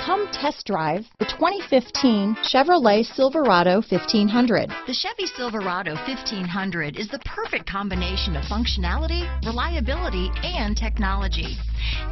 Come test drive the 2015 Chevrolet Silverado 1500. The Chevy Silverado 1500 is the perfect combination of functionality, reliability, and technology.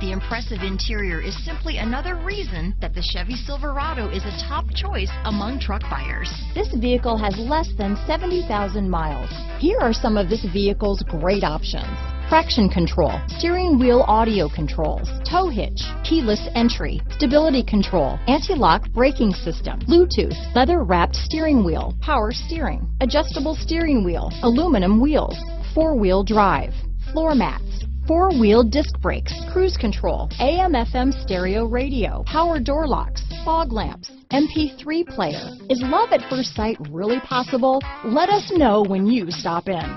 The impressive interior is simply another reason that the Chevy Silverado is a top choice among truck buyers. This vehicle has less than 70,000 miles. Here are some of this vehicle's great options: traction control, steering wheel audio controls, tow hitch, keyless entry, stability control, anti-lock braking system, Bluetooth, leather-wrapped steering wheel, power steering, adjustable steering wheel, aluminum wheels, four-wheel drive, floor mats, four-wheel disc brakes, cruise control, AM/FM stereo radio, power door locks, fog lamps, MP3 player. Is love at first sight really possible? Let us know when you stop in.